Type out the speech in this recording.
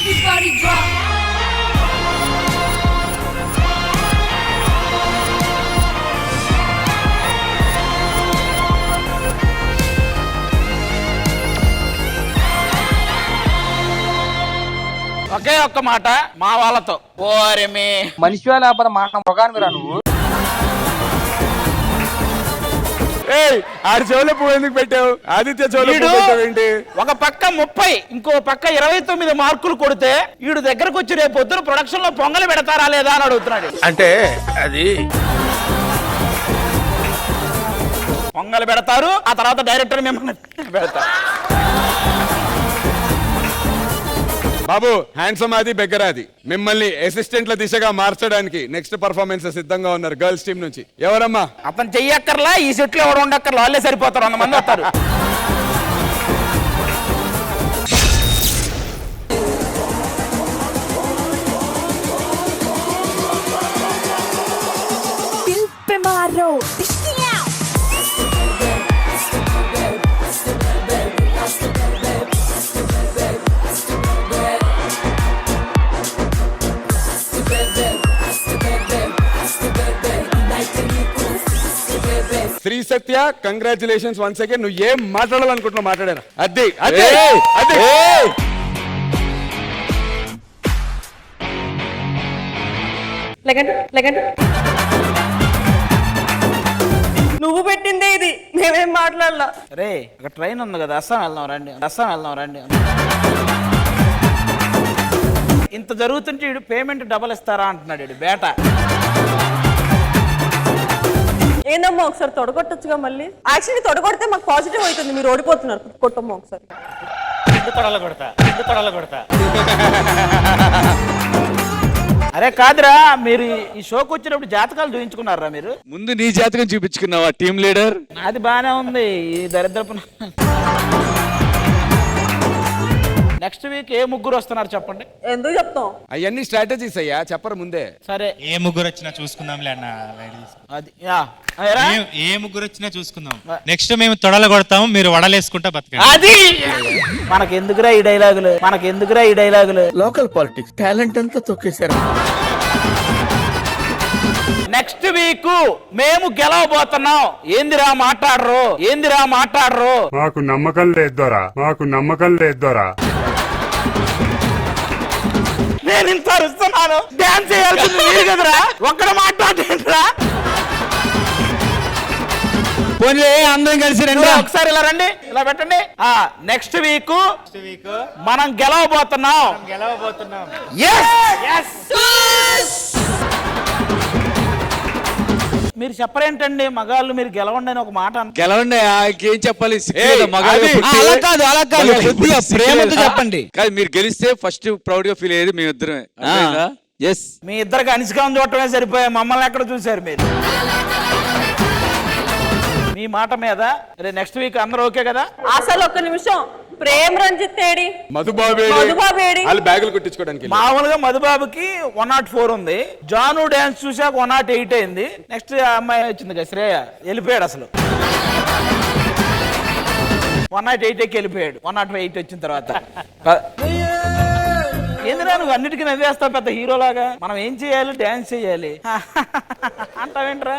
Everybody drop. ఒకే ఒక్క మాట మా వాళ్ళతో ఓరమే మనిషి లేకపోతే మాట మొగాను మీరు నువ్వు. ఆడి చెవులో పువ్వు ఎందుకు పెట్టావు? ఆదిత్య చెవులో పువ్వు పెట్టావేంటి? ఒక పక్క 30 ఇంకో పక్క 29 మార్కులు కొడితే వీడు దగ్గరకు వచ్చి రేపు పొద్దున ప్రొడక్షన్ లో పొంగలు పెడతారా లేదా అని అడుగుతున్నాడు. అంటే అది పొంగలు పెడతారు, ఆ తర్వాత డైరెక్టర్ మిమ్మల్ని పెడతారు. బాబు హ్యాండ్సమ్ అది బెగ్గరాది మిమ్మల్ని అసిస్టెంట్ల దిశగా మార్చడానికి నెక్స్ట్ పర్ఫార్మెన్స్ సిద్ధంగా ఉన్నారు గర్ల్స్ టీం నుంచి. ఎవరమ్మా? అతను చెయ్యక్కర్లా, ఈ సెట్లు ఎవరు ఉండక్కర్లా, వాళ్ళే సరిపోతారు, 100 మంది వస్తారు. శ్రీ సత్య కంగ్రాచులేషన్స్ వన్స్ అగైన్. నువ్వు ఏం మాట్లాడాలనుకుంటున్నావు మాట్లాడాను. అదే అదే అదే నువ్వు పెట్టిందే ఇది, మేమేం మాట్లాడలా. రే ఒక ట్రైన్ ఉంది కదా, అస్సాం వెళ్దాం రండి. ఇంత జరుగుతుంటే వీడు పేమెంట్ డబల్ ఇస్తారా అంటున్నాడు వీడు బేట. ఏందమ్మా ఒకసారి తొడగొట్టొచ్చుగా మళ్ళీ. యాక్చువల్లీ తొడగొడితే మాకు పాజిటివ్ అవుతుంది, మీరు ఓడిపోతున్నారు. కొట్టమ్మా ఒకసారి. అరే కాదురా, మీరు ఈ షోకి వచ్చినప్పుడు జాతకాలు చూపించుకున్నారా మీరు? ముందు నీ జాతకం చూపించుకున్నావా టీం లీడర్? అది బానే ఉంది. ఈ దరిద్రపు నెక్స్ట్ వీక్ ఏ ముగ్గురు వస్తున్నారు చెప్పండి. ఎందుకు చెప్తాం? అవన్నీ స్ట్రాటజీస్ అయ్యా, చెప్పరు ముందే. సరే ఏ ముగ్గురు వచ్చినా చూసుకుందాంలే అన్న. అది ఏరా? ఏ ముగ్గురు వచ్చినా చూసుకుందాం. నెక్స్ట్ మేము తొడలు కొడతాము, మీరు వడలేసుకుంటా బతకండి. అది మనకెందుకురా ఈ డైలాగులు? లోకల్ పాలిటిక్స్ టాలెంట్ అంతా తొక్కేశారు. నెక్స్ట్ వీక్ మేము గెలవబోతున్నాం. ఏందిరా మాట్లాడరు? మాకు నమ్మకం లేదోరా. నేను ఇంత అరుస్తున్నాను, డాన్స్ చేయాల్సింది మీరు కదరా, ఒక్కడ మాట్లాడేంట్రా? అందరం కలిసి రండి. ఒకసారి ఇలా రండి, ఇలా పెట్టండి. నెక్స్ట్ వీక్ మనం గెలవబోతున్నాం. మీరు చెప్పరేంటండి మగాళ్ళు, మీరు గెలవండి అని ఒక మాట గెలవండి ఏం చెప్పాలి? ప్రేమతో చెప్పండి. కాదు, మీరు గెలిస్తే ఫస్ట్ ప్రౌడ్ గా ఫీల్ అయ్యేది మేమిద్దరమే. మీ ఇద్దరికి అనిసికాం చూడటమే సరిపోయా, మమ్మల్ని ఎక్కడ చూశారు మీరు? మీ మాట మీద నెక్స్ట్ వీక్ అందరూ ఓకే కదా? అసలు ఒక్క నిమిషం, ప్రేమ్ రంజిత్ ఏడి? మధుబాబు బ్యాగులు కొట్టించుకోవడానికి. మామూలుగా మధుబాబుకి 104 ఉంది. జాను డాన్స్ చూసాక 108 అయింది. నెక్స్ట్ అమ్మాయి వచ్చింది కదా శ్రేయ, వెళ్ళిపోయాడు అసలు. 108కి వెళ్ళిపోయాడు. 108 వచ్చిన తర్వాత ఏందిరా నువ్వు అన్నిటికీ నవ్వేస్తావు పెద్ద హీరోలాగా? మనం ఏం చేయాలి? డాన్స్ చేయాలి అంటావేంట్రా?